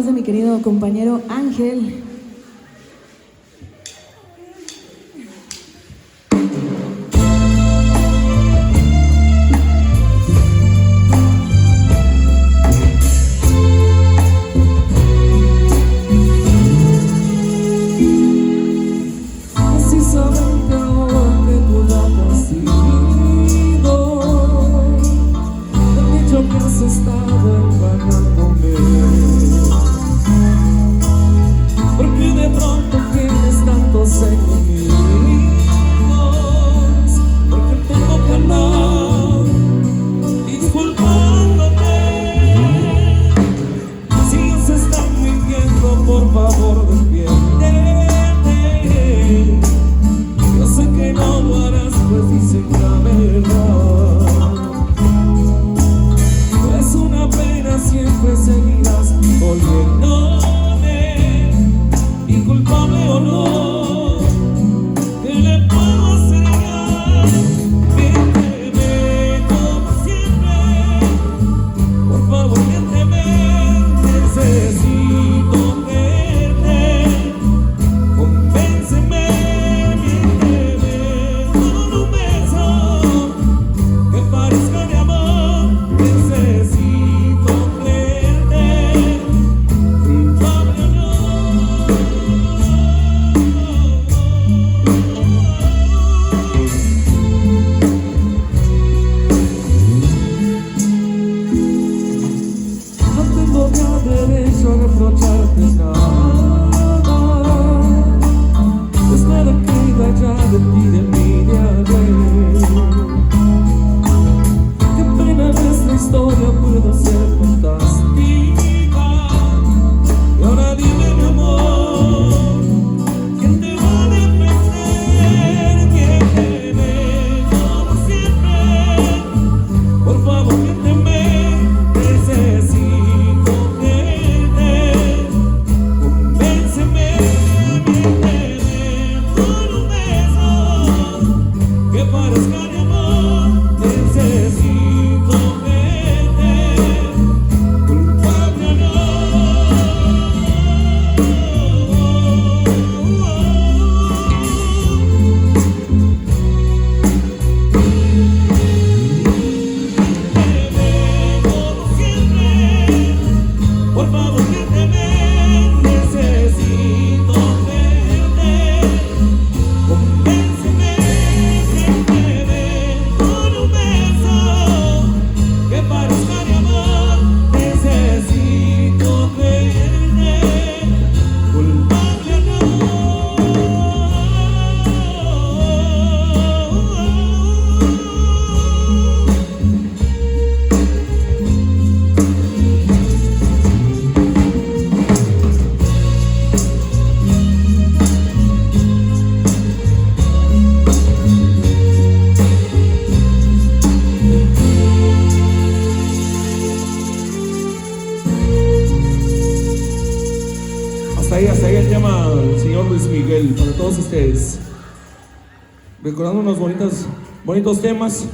voz de mi querido compañero Ángel. Precisamente ahora que tú la has ido, han dicho que has estado embarándome, porque de pronto tienes tantos enemigos, porque tengo que andar disculpándote. Si ellos están mintiendo, por favor despiértate. Yo sé que no lo harás, pues dicen la verdad. Es una pena, siempre seguirás volviéndome, y culpable o no, ¿qué le puedo hacer ya? Miénteme como siempre, por favor miénteme, necesito verte, convénceme. Derecho a reprocharte nada, pues nada queda ya de ti, de mí, de ayer. Qué pena nuestra historia pudo ser fantástica, y ahora dime mi amor, ¿quién te va a defender? Miénteme como siempre, por favor miénteme, necesito. Hasta ahí el tema del señor Luis Miguel para todos ustedes, recordando unos bonitos temas.